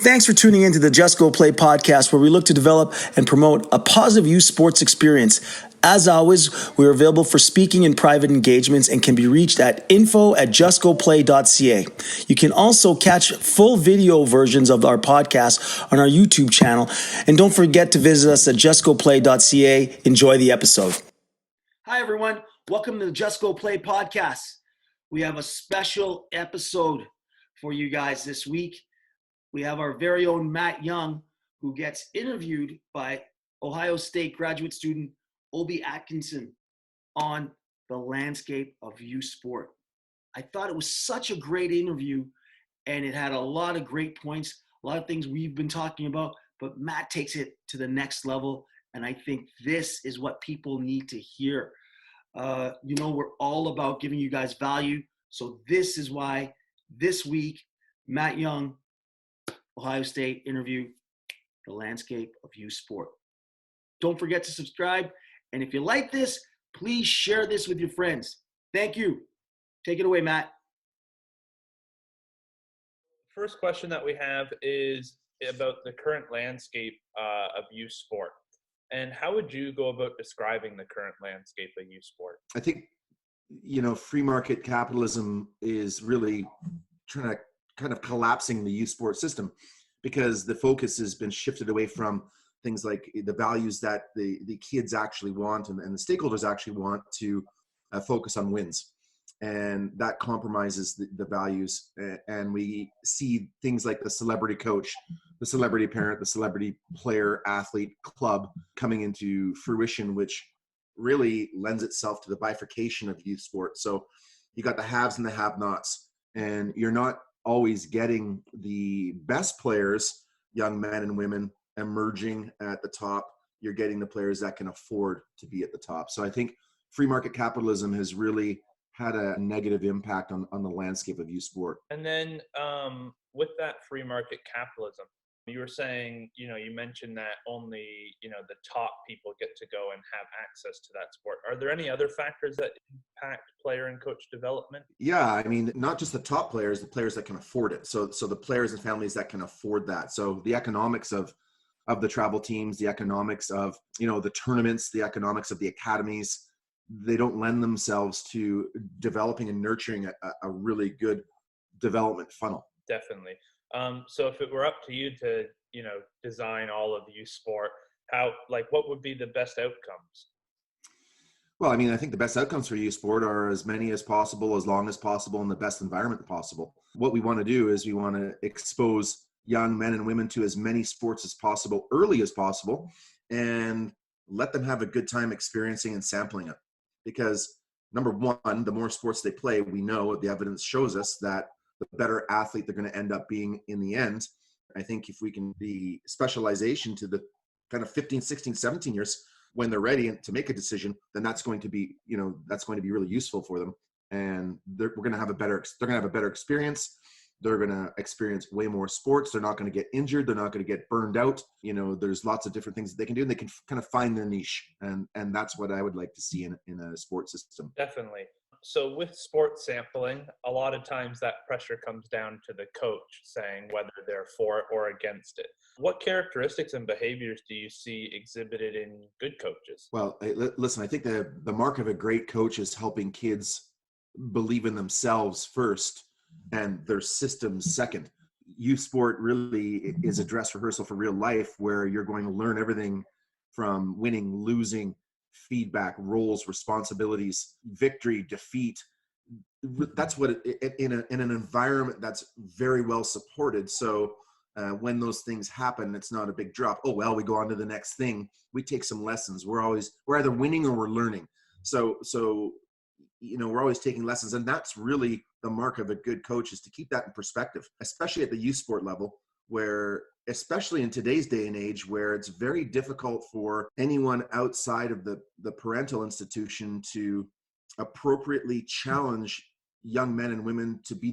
Thanks for tuning in to the Just Go Play podcast, where we look to develop and promote a positive youth sports experience. As always, we are available for speaking and private engagements and can be reached at info@justgoplay.ca. You can also catch full video versions of our podcast on our YouTube channel. And don't forget to visit us at justgoplay.ca. Enjoy the episode. Hi, everyone. Welcome to the Just Go Play podcast. We have a special episode for you guys this week. We have our very own Matt Young, who gets interviewed by Ohio State graduate student Obi Atkinson on the landscape of youth sport. I thought it was such a great interview, and it had a lot of great points, a lot of things we've been talking about, but Matt takes it to the next level, and I think this is what people need to hear. We're all about giving you guys value, so this is why this week, Matt Young, Ohio State interview, the landscape of youth sport. Don't forget to subscribe. And if you like this, please share this with your friends. Thank you. Take it away, Matt. First question that we have is about the current landscape of youth sport. And how would you go about describing the current landscape of youth sport? I think, free market capitalism is really trying to kind of collapsing the youth sport system, because the focus has been shifted away from things like the values that the kids actually want and the stakeholders actually want to focus on wins. And that compromises the values. And we see things like the celebrity coach, the celebrity parent, the celebrity player, athlete, club coming into fruition, which really lends itself to the bifurcation of youth sport. So you got the haves and the have-nots, and you're not always getting the best players, young men and women, emerging at the top. You're getting the players that can afford to be at the top. So I think free market capitalism has really had a negative impact on the landscape of youth sport. And then with that free market capitalism, you were saying, you mentioned that only, the top people get to go and have access to that sport. Are there any other factors that impact player and coach development? Yeah, I mean, not just the top players, the players that can afford it. So the players and families that can afford that. So the economics of the travel teams, the economics of, the tournaments, the economics of the academies, they don't lend themselves to developing and nurturing a really good development funnel. Definitely. So if it were up to you to, design all of youth sport, what would be the best outcomes? Well, I mean, I think the best outcomes for youth sport are as many as possible, as long as possible, in the best environment possible. What we want to do is we want to expose young men and women to as many sports as possible, early as possible, and let them have a good time experiencing and sampling it. Because number one, the more sports they play, we know the evidence shows us that the better athlete they're going to end up being in the end. I think if we can be specialization to the kind of 15, 16, 17 years when they're ready to make a decision, then that's going to be, that's going to be really useful for them. And they're going to have a better experience. They're going to experience way more sports. They're not going to get injured. They're not going to get burned out. There's lots of different things that they can do, and they can kind of find their niche. And that's what I would like to see in a sports system. Definitely. So with sports sampling, a lot of times that pressure comes down to the coach saying whether they're for it or against it. What characteristics and behaviors do you see exhibited in good coaches? Well, listen, I think the mark of a great coach is helping kids believe in themselves first and their systems second. Youth sport really is a dress rehearsal for real life, where you're going to learn everything from winning, losing, feedback, roles, responsibilities, victory, defeat. That's what in an environment that's very well supported. So when those things happen, it's not a big drop. Oh, well, we go on to the next thing. We take some lessons. We're either winning or we're learning. So we're always taking lessons. And that's really the mark of a good coach, is to keep that in perspective, especially at the youth sport level, where, especially in today's day and age, where it's very difficult for anyone outside of the parental institution to appropriately challenge young men and women to be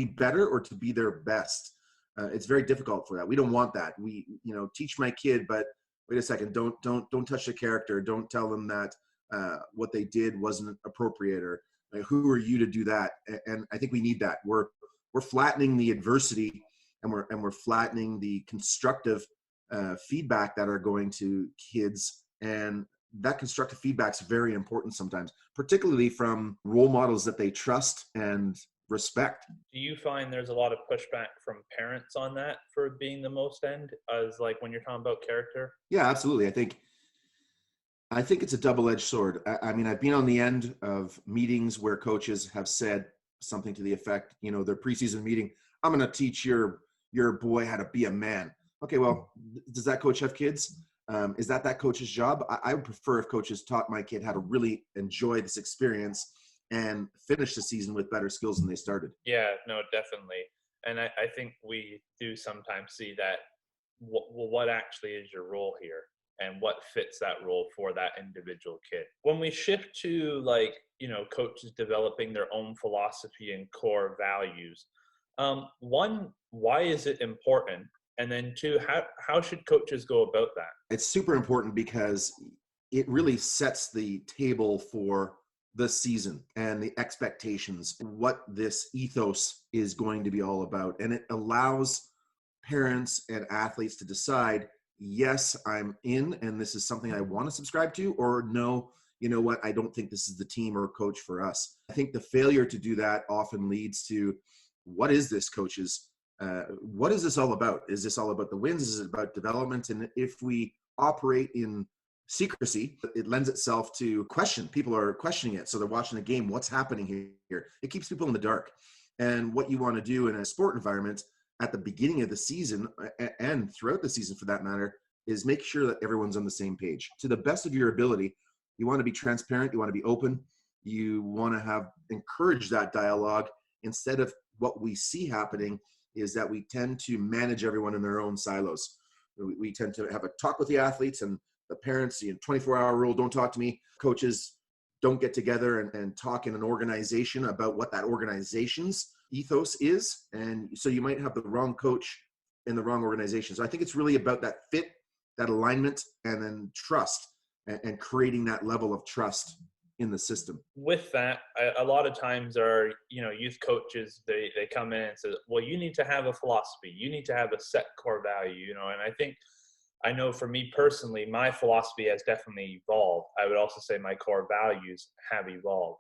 better or to be their best. It's very difficult for that. We don't want that. We, teach my kid, but wait a second, don't touch the character. Don't tell them that what they did wasn't appropriate, or who are you to do that? And I think we need that. We're flattening the adversity and we're flattening the constructive feedback that are going to kids. And that constructive feedback is very important sometimes, particularly from role models that they trust and respect. Do you find there's a lot of pushback from parents on that for being the most end, as like when you're talking about character? Yeah, absolutely. I think it's a double-edged sword. I mean, I've been on the end of meetings where coaches have said something to the effect, their preseason meeting, I'm going to teach your boy how to be a man. Okay, well, does that coach have kids? Is that coach's job? I would prefer if coaches taught my kid how to really enjoy this experience and finish the season with better skills than they started. Yeah, no, definitely. And I think we do sometimes see that, what actually is your role here and what fits that role for that individual kid. When we shift to coaches developing their own philosophy and core values, one, why is it important? And then two, how should coaches go about that? It's super important because it really sets the table for the season and the expectations, what this ethos is going to be all about. And it allows parents and athletes to decide, yes, I'm in, and this is something I want to subscribe to, or no, you know what, I don't think this is the team or coach for us. I think the failure to do that often leads to, what is this, coaches? What is this all about? Is this all about the wins? Is it about development? And if we operate in secrecy, it lends itself to question. People are questioning it. So they're watching the game. What's happening here? It keeps people in the dark. And what you want to do in a sport environment at the beginning of the season and throughout the season for that matter is make sure that everyone's on the same page. To the best of your ability, you want to be transparent. You want to be open. You want to encourage that dialogue instead of what we see happening is that we tend to manage everyone in their own silos. We tend to have a talk with the athletes and the parents, 24-hour rule, don't talk to me. Coaches don't get together and talk in an organization about what that organization's ethos is. And so you might have the wrong coach in the wrong organization. So I think it's really about that fit, that alignment, and then trust and creating that level of trust in the system. With that, a lot of times our youth coaches, they come in and say, well, you need to have a philosophy, you need to have a set core value, and I know for me personally, my philosophy has definitely evolved. I would also say my core values have evolved.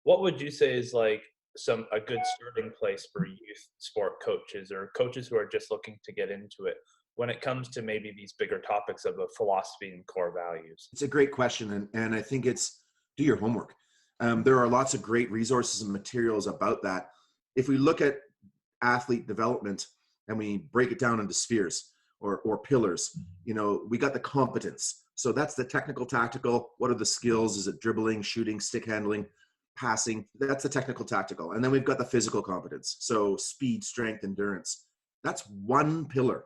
What would you say is a good starting place for youth sport coaches or coaches who are just looking to get into it when it comes to maybe these bigger topics of a philosophy and core values? It's a great question. And I think it's, do your homework. There are lots of great resources and materials about that. If we look at athlete development and we break it down into spheres or pillars, we got the competence. So that's the technical, tactical. What are the skills? Is it dribbling, shooting, stick handling, passing? That's the technical, tactical. And then we've got the physical competence. So speed, strength, endurance. That's one pillar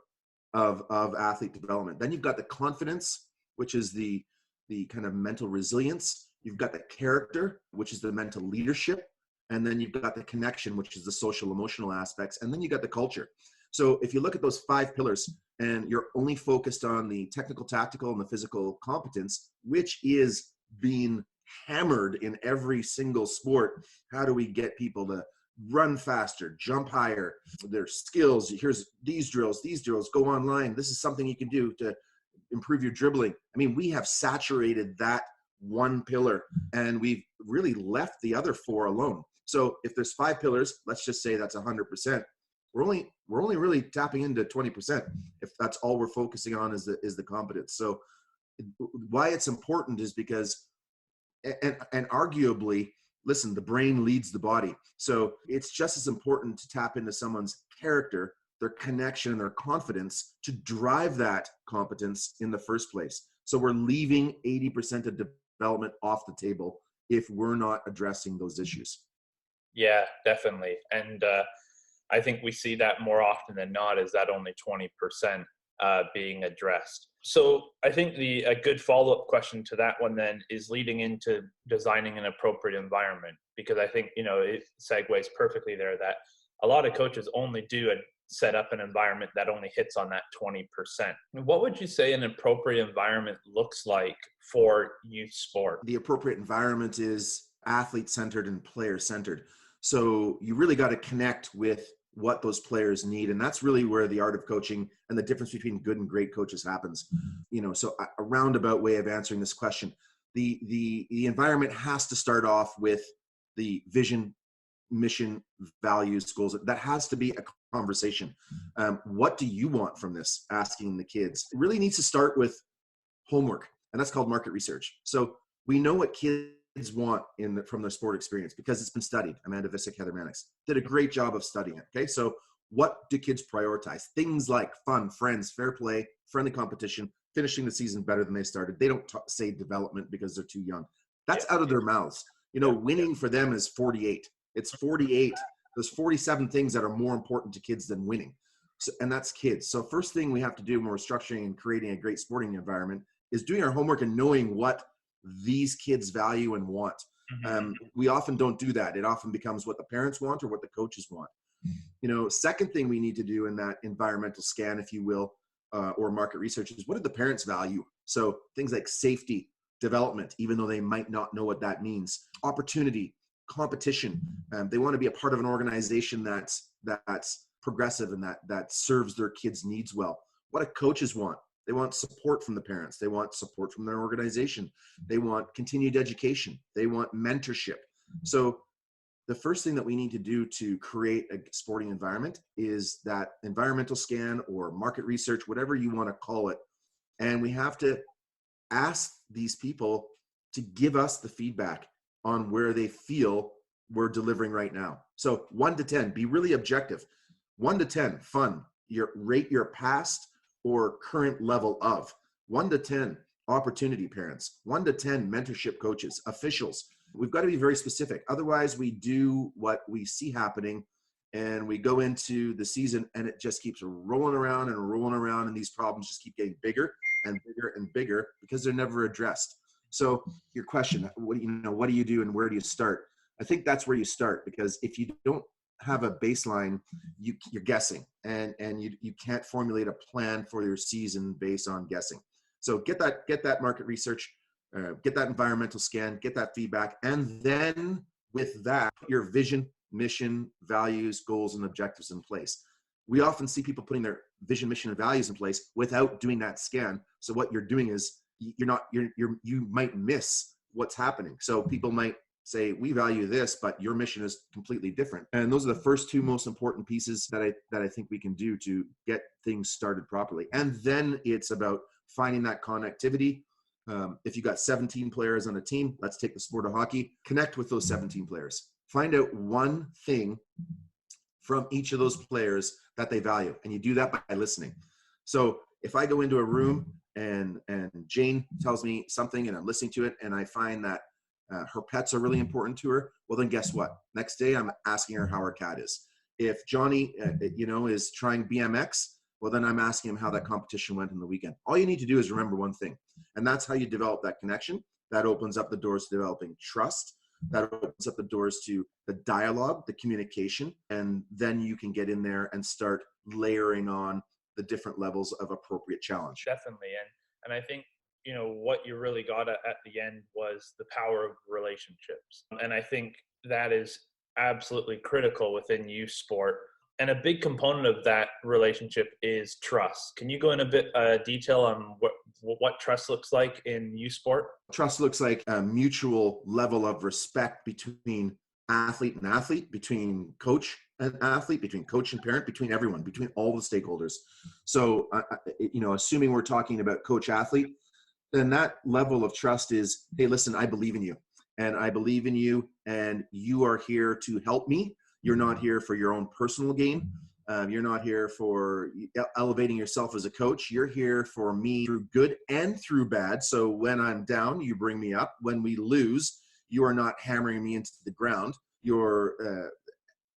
of athlete development. Then you've got the confidence, which is the kind of mental resilience. You've got the character, which is the mental leadership. And then you've got the connection, which is the social emotional aspects. And then you got the culture. So if you look at those 5 pillars and you're only focused on the technical, tactical, and the physical competence, which is being hammered in every single sport, how do we get people to run faster, jump higher, their skills? Here's these drills, go online. This is something you can do to improve your dribbling. I mean, we have saturated that one pillar and we've really left the other 4 alone. So if there's 5 pillars, let's just say that's 100%. We're only really tapping into 20% if that's all we're focusing on is the competence. So why it's important is because, and arguably, listen, the brain leads the body. So it's just as important to tap into someone's character, their connection, their confidence to drive that competence in the first place. So we're leaving 80% of development off the table if we're not addressing those issues. Yeah, definitely. And I think we see that more often than not is that only 20% being addressed. So I think a good follow-up question to that one then is leading into designing an appropriate environment, because I think, it segues perfectly there that a lot of coaches only do set up an environment that only hits on that 20%. What would you say an appropriate environment looks like for youth sport? The appropriate environment is athlete-centered and player-centered. So you really got to connect with what those players need. And that's really where the art of coaching and the difference between good and great coaches happens. So a roundabout way of answering this question, the environment has to start off with the vision, mission, values, goals. That has to be a conversation. What do you want from this? Asking the kids. It really needs to start with homework, and that's called market research. So we know what kids want from their sport experience because it's been studied. Amanda Visick, Heather Mannix did a great job of studying it. Okay, so what do kids prioritize? Things like fun, friends, fair play, friendly competition, finishing the season better than they started. They don't say development because they're too young. That's out of their mouths. Winning for them is 48. It's 48. There's 47 things that are more important to kids than winning. So, and that's kids. So first thing we have to do when we're structuring and creating a great sporting environment is doing our homework and knowing what these kids value and want. We often don't do that. It often becomes what the parents want or what the coaches want. Second thing we need to do in that environmental scan, if you will, or market research is what do the parents value? So things like safety, development, even though they might not know what that means, opportunity, competition. They want to be a part of an organization that's progressive and that serves their kids' needs well. What do coaches want? They want support from the parents. They want support from their organization. They want continued education. They want mentorship. So the first thing that we need to do to create a sporting environment is that environmental scan or market research, whatever you want to call it. And we have to ask these people to give us the feedback on where they feel we're delivering right now. So 1 to 10, be really objective. 1 to 10, fun. Rate your past or current level of. 1 to 10, opportunity parents. 1 to 10, mentorship coaches, officials. We've got to be very specific. Otherwise, we do what we see happening and we go into the season and it just keeps rolling around and these problems just keep getting bigger and bigger and bigger because they're never addressed. So your question, what do you do and where do you start? I think that's where you start, because if you don't have a baseline, you're guessing and you can't formulate a plan for your season based on guessing. So get that market research, get that environmental scan, get that feedback, and then with that, your vision, mission, values, goals, and objectives in place. We often see people putting their vision, mission, and values in place without doing that scan. So what you're doing is you might miss what's happening. So people might say, we value this, but your mission is completely different. And those are the first two most important pieces that I think we can do to get things started properly. And then it's about finding that connectivity. If you got 17 players on a team, let's take the sport of hockey, connect with those 17 players. Find out one thing from each of those players that they value. And you do that by listening. So if I go into a room and Jane tells me something and I'm listening to it and I find that her pets are really important to her, well, then guess what? Next day, I'm asking her how her cat is. If Johnny, is trying BMX, well, then I'm asking him how that competition went in the weekend. All you need to do is remember one thing, and that's how you develop that connection. That opens up the doors to developing trust. That opens up the doors to the dialogue, the communication, and then you can get in there and start layering on the different levels of appropriate challenge. Definitely. And I think, what you really got at the end was the power of relationships. And I think that is absolutely critical within youth sport. And a big component of that relationship is trust. Can you go in a bit detail on what trust looks like in youth sport? Trust looks like a mutual level of respect between athlete and athlete, between coach and athlete, between coach and parent, between everyone, between all the stakeholders. So, assuming we're talking about coach athlete, then that level of trust is, hey, listen, I believe in you and I believe in you and you are here to help me. You're not here for your own personal gain. You're not here for elevating yourself as a coach. You're here for me through good and through bad. So when I'm down, you bring me up. When we lose, you are not hammering me into the ground. You're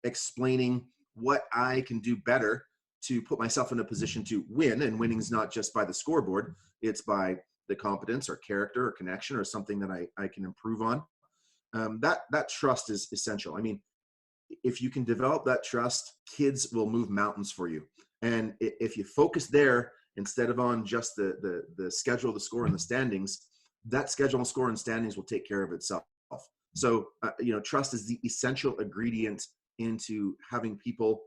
explaining what I can do better to put myself in a position to win. And winning is not just by the scoreboard. It's by the competence or character or connection or something that I can improve on. That trust is essential. I mean, if you can develop that trust, kids will move mountains for you. And if you focus there instead of on just the schedule, the score, and the standings, that schedule and score and standings will take care of itself. So, trust is the essential ingredient into having people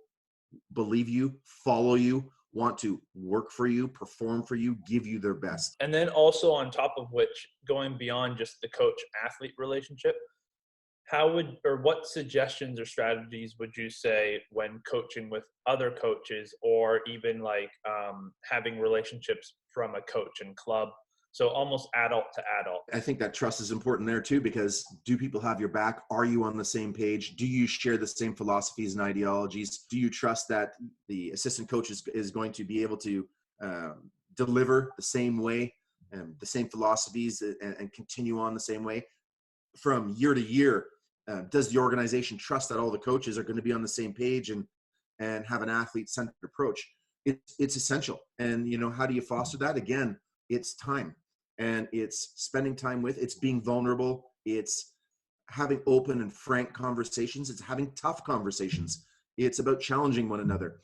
believe you, follow you, want to work for you, perform for you, give you their best. And then also on top of which, going beyond just the coach athlete relationship, what suggestions or strategies would you say when coaching with other coaches, or even like having relationships from a coach and club? So almost adult to adult. I think that trust is important there too, because do people have your back? Are you on the same page? Do you share the same philosophies and ideologies? Do you trust that the assistant coach is going to be able to deliver the same way, the same philosophies, and continue on the same way from year to year? Does the organization trust that all the coaches are going to be on the same page and have an athlete-centered approach? It's essential. And, how do you foster that? Again, it's time, and it's spending time with, it's being vulnerable. It's having open and frank conversations. It's having tough conversations. It's about challenging one another.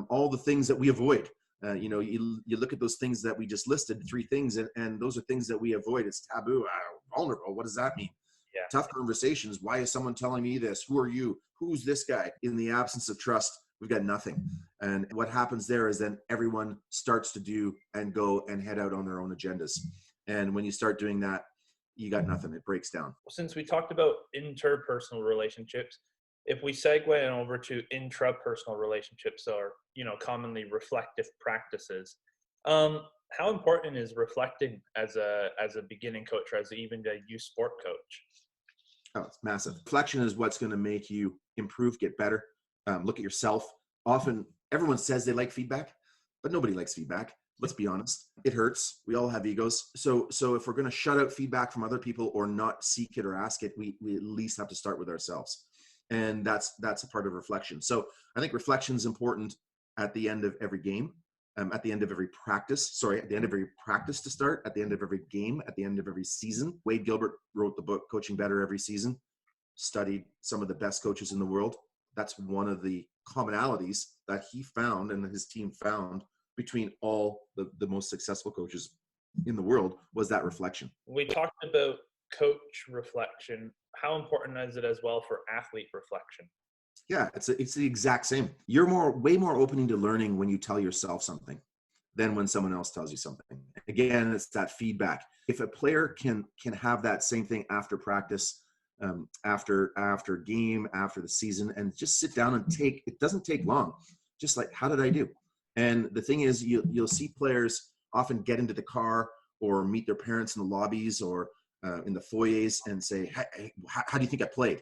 All the things that we avoid. You look at those things that we just listed, 3 things, and those are things that we avoid. It's taboo, vulnerable. What does that mean? Yeah. Tough conversations. Why is someone telling me this? Who are you? Who's this guy? In the absence of trust, we've got nothing. And what happens there is then everyone starts to do and go and head out on their own agendas. And when you start doing that, you got nothing. It breaks down. Since we talked about interpersonal relationships, if we segue over to intrapersonal relationships, or commonly reflective practices, how important is reflecting as a beginning coach, or as even a youth sport coach? Oh, it's massive. Reflection is what's going to make you improve, get better. Look at yourself. Often everyone says they like feedback, but nobody likes feedback. Let's be honest. It hurts. We all have egos. So if we're going to shut out feedback from other people or not seek it or ask it, we at least have to start with ourselves. And that's a part of reflection. So I think reflection is important at the end of every game, at the end of every practice. At the end of every practice to start, at the end of every game, at the end of every season. Wade Gilbert wrote the book, Coaching Better Every Season, studied some of the best coaches in the world. That's one of the commonalities that he found and his team found between all the most successful coaches in the world, was that reflection. We talked about coach reflection. How important is it as well for athlete reflection? Yeah, it's the exact same. You're way more open to learning when you tell yourself something than when someone else tells you something. Again, it's that feedback. If a player can have that same thing after practice, after game, after the season, and just sit down and it doesn't take long. Just like, how did I do? And the thing is, you'll see players often get into the car or meet their parents in the lobbies or in the foyers and say, hey, how do you think I played?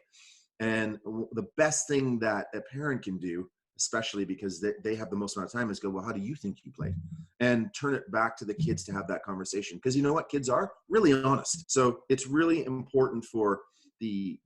And the best thing that a parent can do, especially because they have the most amount of time, is go, well, how do you think you played? And turn it back to the kids to have that conversation. Because you know what? Kids are really honest. So it's really important for the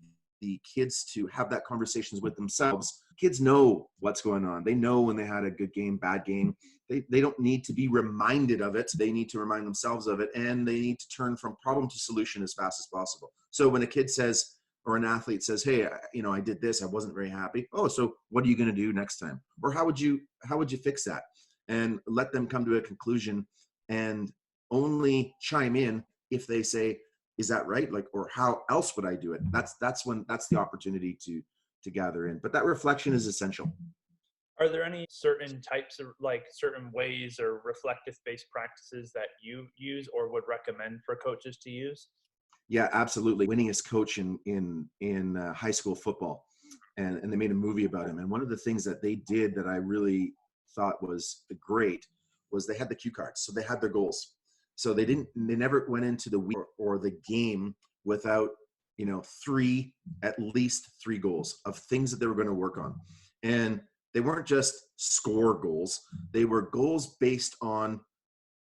kids to have that conversations with themselves. Kids know what's going on. They know when they had a good game, bad game. They don't need to be reminded of it. They need to remind themselves of it. And they need to turn from problem to solution as fast as possible. So when a kid says, or an athlete says, hey, I did this, I wasn't very happy. Oh, so what are you going to do next time? Or how would you fix that? And let them come to a conclusion and only chime in if they say, is that right? Like, or how else would I do it? That's the opportunity to gather in. But that reflection is essential. Are there any certain types of, like, certain ways or reflective based practices that you use or would recommend for coaches to use? Yeah, absolutely. Winningest coach in high school football, and they made a movie about him. And one of the things that they did that I really thought was great was they had the cue cards. So they had their goals. So they never went into the week or the game without, at least 3 goals of things that they were going to work on. And they weren't just score goals. They were goals based on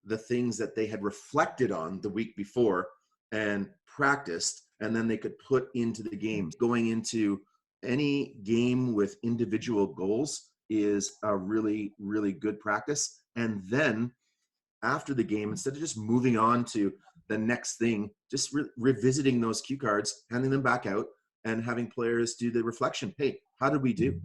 the things that they had reflected on the week before and practiced, and then they could put into the game. Going into any game with individual goals is a really, really good practice. And then after the game, instead of just moving on to the next thing, just revisiting those cue cards, handing them back out, and having players do the reflection. Hey, how did we do?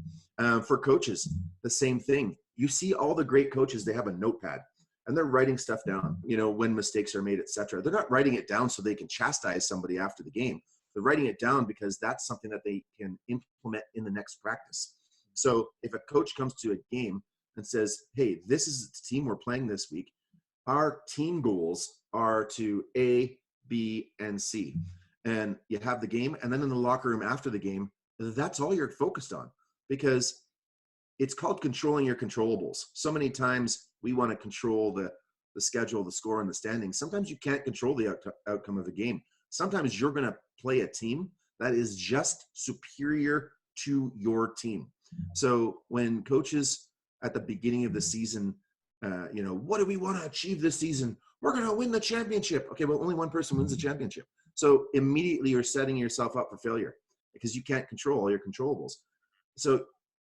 For coaches, the same thing. You see all the great coaches, they have a notepad and they're writing stuff down, when mistakes are made, etc. They're not writing it down so they can chastise somebody after the game. They're writing it down because that's something that they can implement in the next practice. So if a coach comes to a game and says, hey, this is the team we're playing this week, our team goals are to A, B, and C. And you have the game, and then in the locker room after the game, that's all you're focused on, because it's called controlling your controllables. So many times we want to control the schedule, the score, and the standings. Sometimes you can't control the outcome of the game. Sometimes you're going to play a team that is just superior to your team. So when coaches at the beginning of the season, what do we want to achieve this season? We're going to win the championship. Okay, well, only one person wins the championship. So immediately you're setting yourself up for failure because you can't control all your controllables. So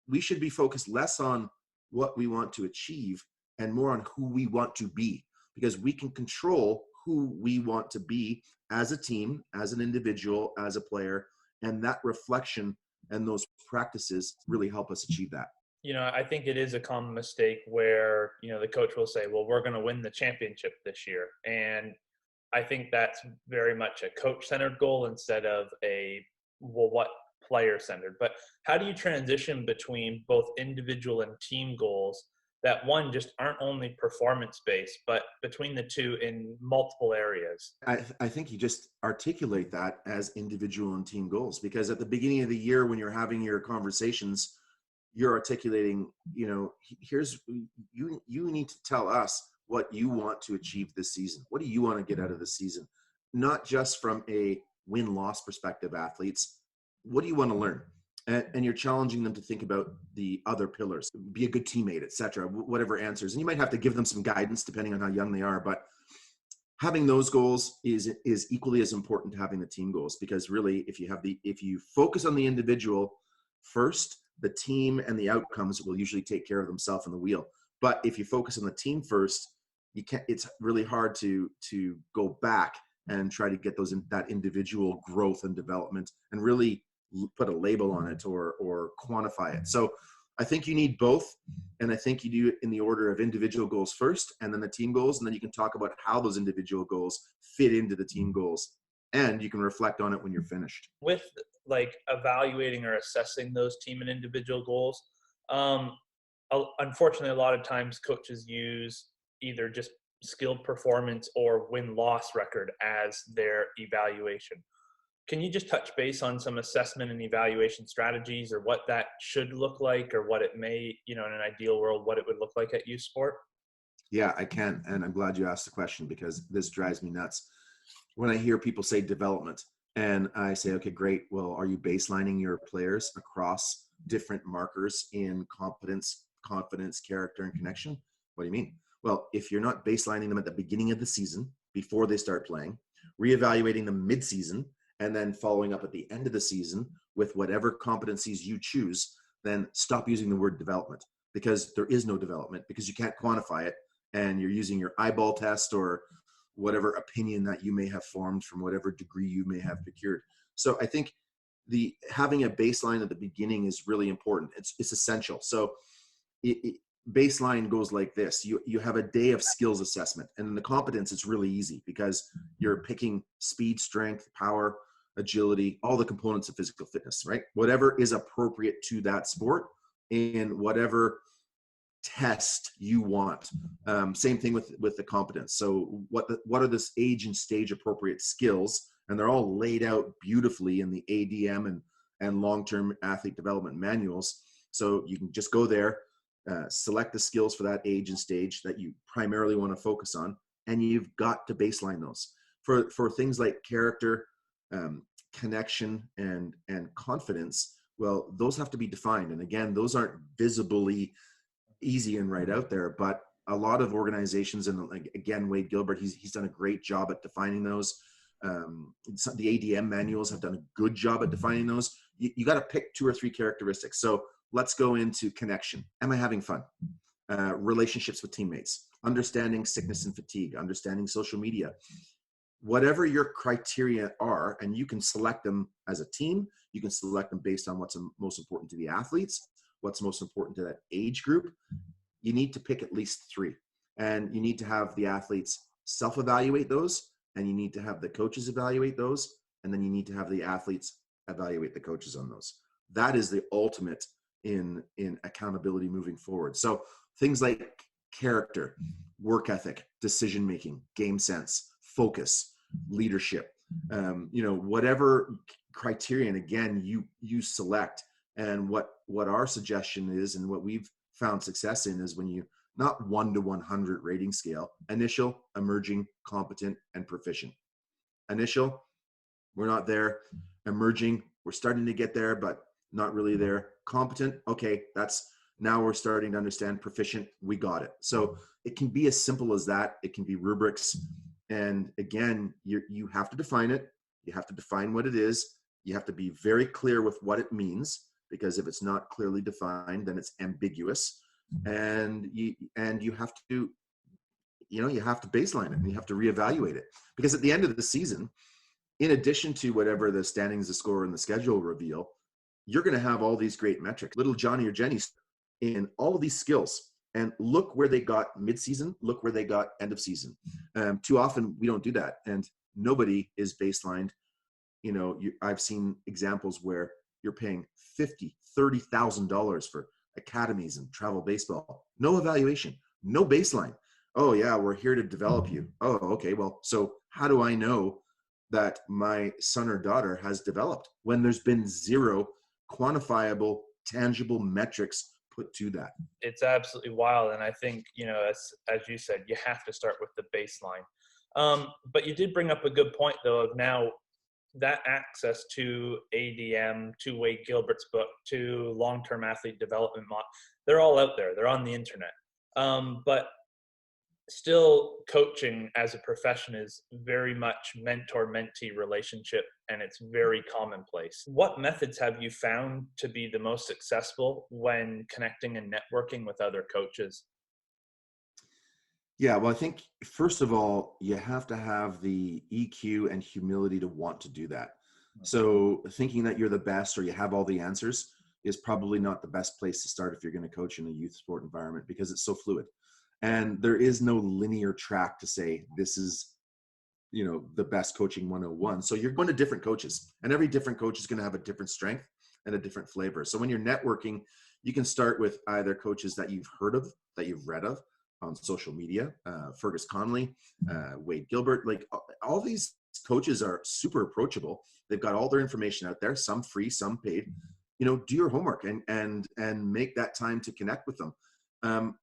we should be focused less on what we want to achieve and more on who we want to be, because we can control who we want to be as a team, as an individual, as a player, and that reflection and those practices really help us achieve that. I think it is a common mistake where, the coach will say, well, we're going to win the championship this year. And I think that's very much a coach-centered goal instead of what player-centered. But how do you transition between both individual and team goals that, one, just aren't only performance-based, but between the two in multiple areas? I think you just articulate that as individual and team goals, because at the beginning of the year when you're having your conversations, you're articulating, you need to tell us what you want to achieve this season. What do you want to get out of the season? Not just from a win-loss perspective, athletes. What do you want to learn? And you're challenging them to think about the other pillars, be a good teammate, etc., whatever answers. And you might have to give them some guidance depending on how young they are, but having those goals is equally as important to having the team goals, because really if you focus on the individual first, the team and the outcomes will usually take care of themselves on the wheel. But if you focus on the team first, it's really hard to go back and try to get that individual growth and development and really put a label on it or quantify it. So I think you need both. And I think you do it in the order of individual goals first, and then the team goals. And then you can talk about how those individual goals fit into the team goals. And you can reflect on it when you're finished. With evaluating or assessing those team and individual goals, unfortunately, a lot of times coaches use either just skilled performance or win-loss record as their evaluation. Can you just touch base on some assessment and evaluation strategies, or what that should look like, or what it may, in an ideal world, what it would look like at youth sport? Yeah, I can. And I'm glad you asked the question, because this drives me nuts. When I hear people say development and I say, okay, great. Well, are you baselining your players across different markers in competence, confidence, character, and connection? What do you mean? Well, if you're not baselining them at the beginning of the season before they start playing, reevaluating them mid-season, and then following up at the end of the season with whatever competencies you choose, then stop using the word development, because there is no development, because you can't quantify it, and you're using your eyeball test or whatever opinion that you may have formed from whatever degree you may have procured. So I think having a baseline at the beginning is really important. It's essential. So baseline goes like this. You have a day of skills assessment, and in the competence, it's really easy because you're picking speed, strength, power, agility, all the components of physical fitness, right? Whatever is appropriate to that sport and whatever test you want. Same thing with the competence. So what are this age and stage appropriate skills? And they're all laid out beautifully in the ADM and long-term athlete development manuals. So you can just go there, select the skills for that age and stage that you primarily want to focus on, and you've got to baseline those. For things like character, connection, and confidence, well, those have to be defined. And again, those aren't visibly easy and right out there, but a lot of organizations, and again, Wade Gilbert, he's done a great job at defining those. The ADM manuals have done a good job at defining those. You got to pick 2 or 3 characteristics. So let's go into connection. Am I having fun? Relationships with teammates, understanding sickness and fatigue, understanding social media. Whatever your criteria are, and you can select them as a team, you can select them based on what's most important to the athletes, what's most important to that age group. You need to pick at least 3. And you need to have the athletes self-evaluate those, and you need to have the coaches evaluate those, and then you need to have the athletes evaluate the coaches on those. That is the ultimate in accountability moving forward. So things like character, work ethic, decision making, game sense, focus, leadership, whatever criterion, again, you select. And what our suggestion is, and what we've found success in, is when you, not 1 to 100 rating scale: initial, emerging, competent, and proficient. Initial, we're not there. Emerging, we're starting to get there, but not really there. Competent, okay, that's, now we're starting to understand. Proficient, we got it. So it can be as simple as that. It can be rubrics. And again, you have to define it. You have to define what it is. You have to be very clear with what it means, because if it's not clearly defined, then it's ambiguous. And you have to, you have to baseline it, and you have to reevaluate it, because at the end of the season, in addition to whatever the standings, the score, and the schedule reveal, you're going to have all these great metrics. Little Johnny or Jenny in all of these skills, and look where they got mid-season, look where they got end of season. Too often we don't do that, and nobody is baselined. I've seen examples where you're paying $50,000-$30,000 for academies and travel baseball. No evaluation, no baseline. Oh yeah, we're here to develop you. Oh, okay. Well, so how do I know that my son or daughter has developed when there's been zero quantifiable, tangible metrics put to that? It's absolutely wild. And I think, as you said, you have to start with the baseline. But you did bring up a good point, though, of now that access to ADM, to Wade Gilbert's book, to long-term athlete development, they're all out there. They're on the internet. But still, coaching as a profession is very much mentor-mentee relationship, and it's very commonplace. What methods have you found to be the most successful when connecting and networking with other coaches? Yeah, well, I think first of all, you have to have the EQ and humility to want to do that. So thinking that you're the best or you have all the answers is probably not the best place to start if you're going to coach in a youth sport environment, because it's so fluid. And there is no linear track to say this is, the best coaching 101. So you're going to different coaches, and every different coach is going to have a different strength and a different flavor. So when you're networking, you can start with either coaches that you've heard of, that you've read of on social media, Fergus Conley, Wade Gilbert, like all these coaches are super approachable. They've got all their information out there, some free, some paid. Do your homework and make that time to connect with them.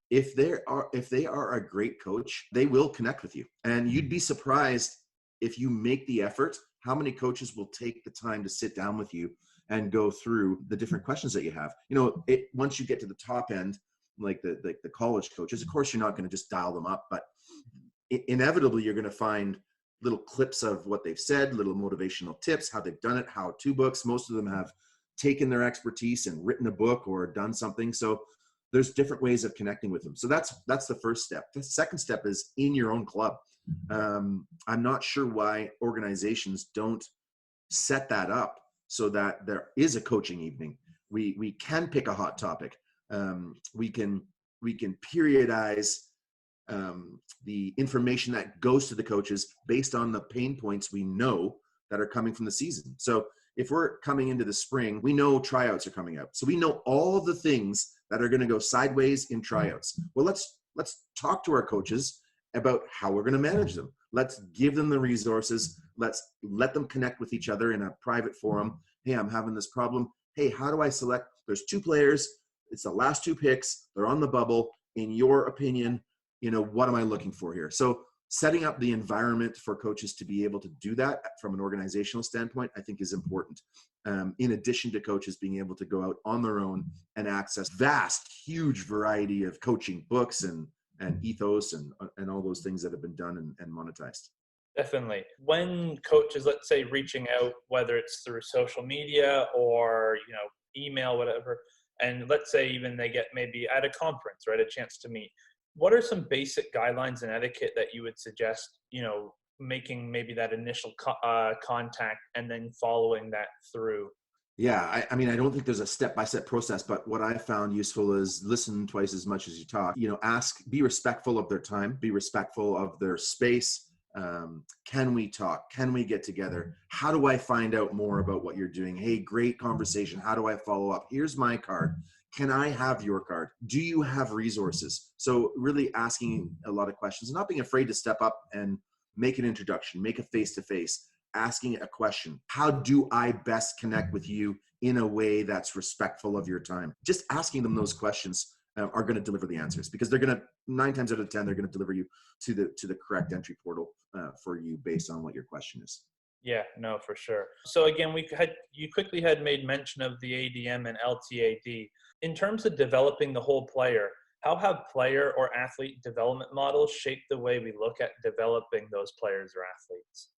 If they are a great coach, they will connect with you, and you'd be surprised if you make the effort, how many coaches will take the time to sit down with you and go through the different questions that you have. Once you get to the top end, like the college coaches, of course, you're not going to just dial them up, but inevitably you're going to find little clips of what they've said, little motivational tips, how they've done it, how-to books. Most of them have taken their expertise and written a book or done something. So there's different ways of connecting with them. So that's the first step. The second step is in your own club. I'm not sure why organizations don't set that up so that there is a coaching evening. We can pick a hot topic. We can periodize the information that goes to the coaches based on the pain points we know that are coming from the season. So if we're coming into the spring, we know tryouts are coming up. So we know all of the things that are going to go sideways in tryouts. Well, let's talk to our coaches about how we're going to manage them. Let's give them the resources. Let's let them connect with each other in a private forum. Hey, I'm having this problem. Hey, how do I select? There's 2 players. It's the last 2 picks. They're on the bubble. In your opinion, what am I looking for here? So setting up the environment for coaches to be able to do that from an organizational standpoint, I think is important. In addition to coaches being able to go out on their own and access vast, huge variety of coaching books and ethos and all those things that have been done and monetized. Definitely. When coaches, let's say, reaching out, whether it's through social media or, email, whatever, and let's say even they get maybe at a conference, right, a chance to meet, what are some basic guidelines and etiquette that you would suggest, making maybe that initial contact and then following that through? Yeah, I mean, I don't think there's a step-by-step process, but what I found useful is listen twice as much as you talk. Be respectful of their time, be respectful of their space. Can we talk? Can we get together? How do I find out more about what you're doing? Hey, great conversation. How do I follow up? Here's my card. can I have your card? Do you have resources? So really asking a lot of questions, not being afraid to step up and make an introduction, make a face-to-face, asking a question. How do I best connect with you in a way that's respectful of your time? Just asking them those questions are going to deliver the answers, because they're going to, 9 times out of 10, they're going to deliver you to the correct entry portal for you based on what your question is. Yeah, no, for sure. So again, you quickly had made mention of the ADM and LTAD. In terms of developing the whole player, how have player or athlete development models shaped the way we look at developing those players or athletes?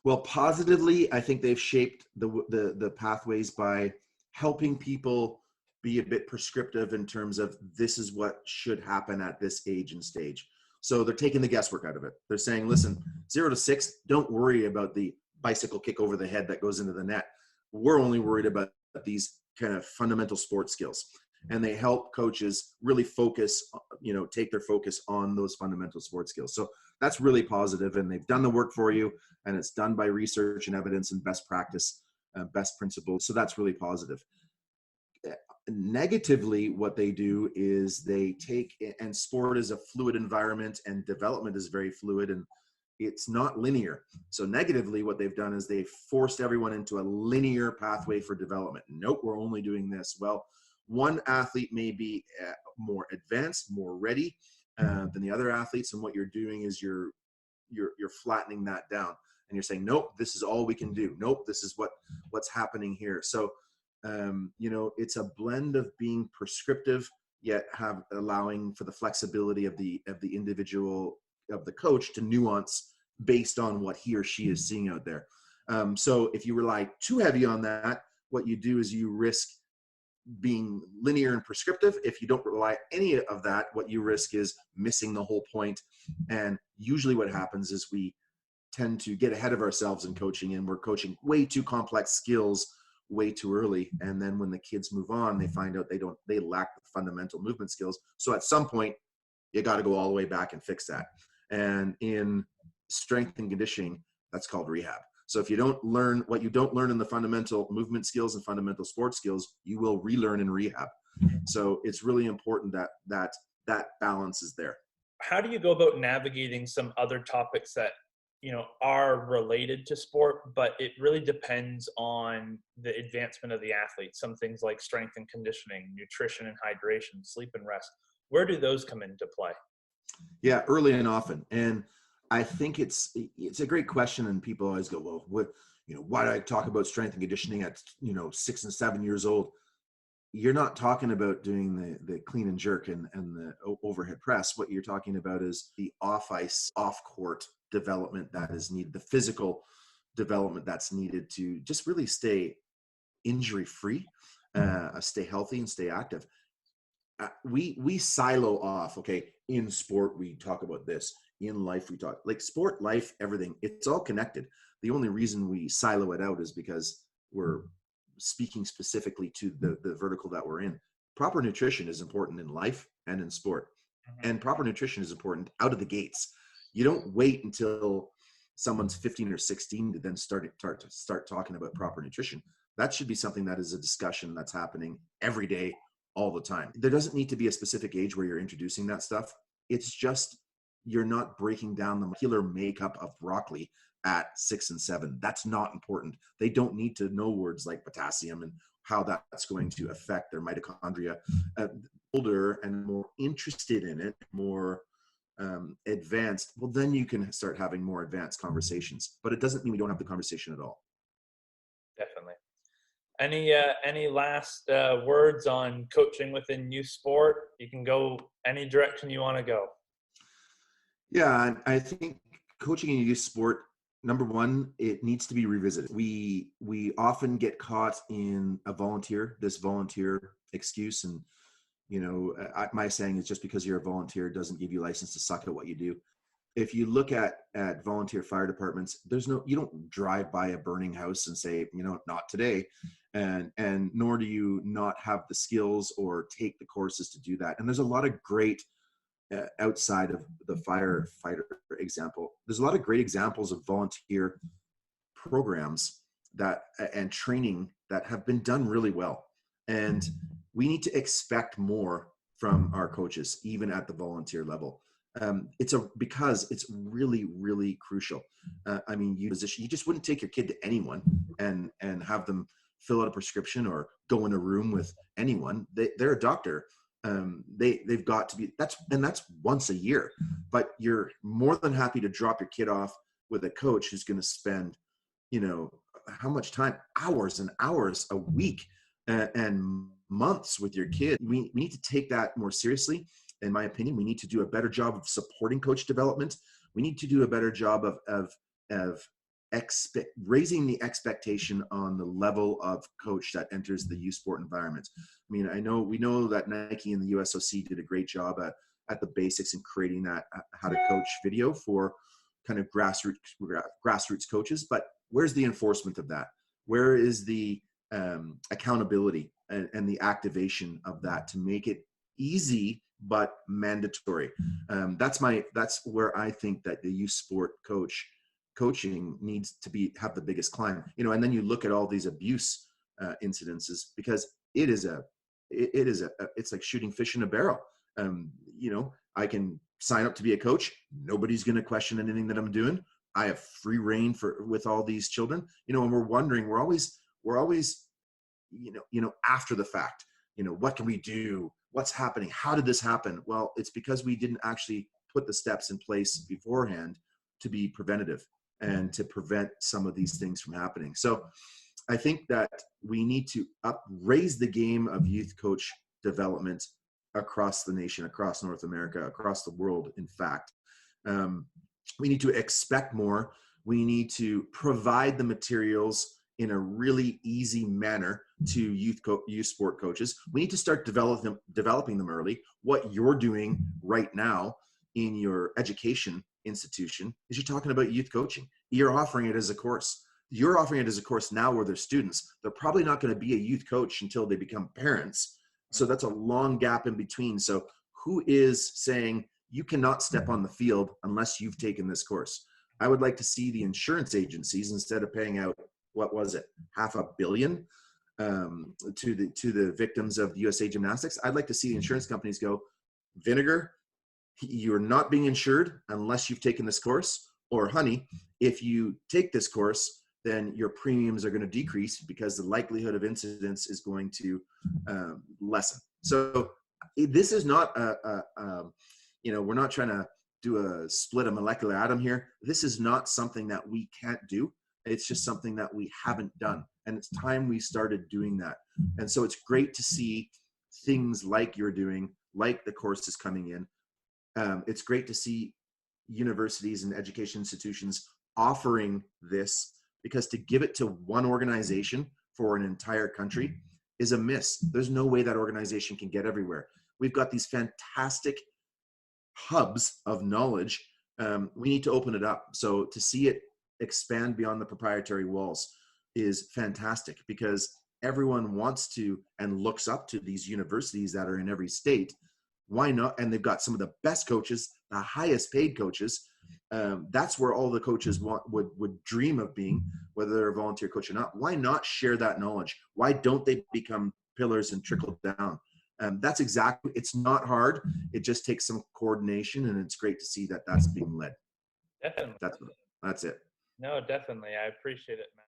Well, positively, I think they've shaped the pathways by helping people be a bit prescriptive in terms of this is what should happen at this age and stage. So they're taking the guesswork out of it. They're saying, listen, 0 to 6, don't worry about the bicycle kick over the head that goes into the net. We're only worried about these kind of fundamental sports skills. And they help coaches really focus, take their focus on those fundamental sports skills. So that's really positive, and they've done the work for you, and it's done by research and evidence and best practice, best principles. So that's really positive. Negatively, what they do is they take, and sport is a fluid environment and development is very fluid and it's not linear. So negatively, what they've done is they've forced everyone into a linear pathway for development. Nope, we're only doing this. Well, one athlete may be more advanced, more ready than the other athletes, and what you're doing is you're flattening that down, and you're saying, nope, this is all we can do. Nope, this is what's happening here. So it's a blend of being prescriptive yet allowing for the flexibility of the individual, of the coach, to nuance based on what he or she is seeing out there. So if you rely too heavy on that, what you do is you risk being linear and prescriptive. If you don't rely any of that, what you risk is missing the whole point. And usually what happens is we tend to get ahead of ourselves in coaching, and we're coaching way too complex skills way too early. And then when the kids move on, they find out they lack the fundamental movement skills. So at some point, you got to go all the way back and fix that. And in strength and conditioning, that's called rehab. So if you don't learn what you don't learn in the fundamental movement skills and fundamental sports skills, you will relearn in rehab. So it's really important that balance is there. How do you go about navigating some other topics that are related to sport, but it really depends on the advancement of the athlete? Some things like strength and conditioning, nutrition and hydration, sleep and rest. Where do those come into play? Yeah, early and often. And I think it's a great question, and people always go, well, why do I talk about strength and conditioning at 6 and 7 years old? You're not talking about doing the clean and jerk and the overhead press. What you're talking about is the off-ice, off-court development that is needed, the physical development that's needed to just really stay injury-free, stay healthy, and stay active. We silo off. Okay, in sport we talk about this. In life we talk, like sport, life, everything. It's all connected. The only reason we silo it out is because we're speaking specifically to the vertical that we're in. Proper nutrition is important in life and in sport. Mm-hmm. And proper nutrition is important out of the gates. You don't wait until someone's 15 or 16 to then start talking about proper nutrition. That should be something that is a discussion that's happening every day, all the time. There doesn't need to be a specific age where you're introducing that stuff. It's just you're not breaking down the molecular makeup of broccoli at 6 and 7. That's not important. They don't need to know words like potassium and how that's going to affect their mitochondria. Older and more interested in it, more advanced, well, then you can start having more advanced conversations. But it doesn't mean we don't have the conversation at all. Definitely. Any last words on coaching within youth sport? You can go any direction you want to go. Yeah, I think coaching in youth sport, number one, it needs to be revisited. We often get caught in this volunteer excuse. And, my saying is just because you're a volunteer doesn't give you license to suck at what you do. If you look at volunteer fire departments, you don't drive by a burning house and say, not today. And nor do you not have the skills or take the courses to do that. And there's a lot of great outside of the firefighter example, there's a lot of great examples of volunteer programs and training that have been done really well. And we need to expect more from our coaches, even at the volunteer level. Because it's really, really crucial. I mean, you just wouldn't take your kid to anyone and have them fill out a prescription or go in a room with anyone. They're a doctor. They've got to be, that's once a year, but you're more than happy to drop your kid off with a coach who's going to spend, how much time, hours and hours a week, and months with your kid. We need to take that more seriously. In my opinion, we need to do a better job of supporting coach development. We need to do a better job of raising the expectation on the level of coach that enters the youth sport environment. I mean, we know that Nike and the USOC did a great job at the basics in creating that how to coach video for kind of grassroots coaches, but where's the enforcement of that? Where is the accountability and the activation of that to make it easy but mandatory? That's where I think that the youth sport coaching needs to have the biggest climb. And then you look at all these abuse incidences, because it's like shooting fish in a barrel. I can sign up to be a coach. Nobody's going to question anything that I'm doing. I have free reign with all these children, and we're always, after the fact, what can we do? What's happening? How did this happen? Well, it's because we didn't actually put the steps in place beforehand to be preventative and to prevent some of these things from happening. So I think that we need to raise the game of youth coach development across the nation, across North America, across the world. In fact, we need to expect more. We need to provide the materials in a really easy manner to youth sport coaches. We need to start developing them early. What you're doing right now in your education institution is you're talking about youth coaching. You're offering it as a course. You're offering it as a course now where they're students. They're probably not going to be a youth coach until they become parents. So that's a long gap in between. So who is saying you cannot step on the field unless you've taken this course? I would like to see the insurance agencies, instead of paying out, what was it, $500 million to the victims of USA Gymnastics, I'd like to see the insurance companies go, Vinegar, you're not being insured unless you've taken this course, or honey, if you take this course, then your premiums are going to decrease because the likelihood of incidents is going to lessen. So this is not we're not trying to do a split a molecular atom here. This is not something that we can't do. It's just something that we haven't done. And it's time we started doing that. And so it's great to see things like you're doing, like the courses coming in. It's great to see universities and education institutions offering this, because to give it to one organization for an entire country is a miss. There's no way that organization can get everywhere. We've got these fantastic hubs of knowledge. We need to open it up. So to see it expand beyond the proprietary walls is fantastic, because everyone wants to and looks up to these universities that are in every state. Why not? And they've got some of the best coaches, the highest paid coaches. That's where all the coaches would dream of being, whether they're a volunteer coach or not. Why not share that knowledge? Why don't they become pillars and trickle down? It's not hard. It just takes some coordination, and it's great to see that that's being led. Definitely. That's it. No, definitely. I appreciate it, man.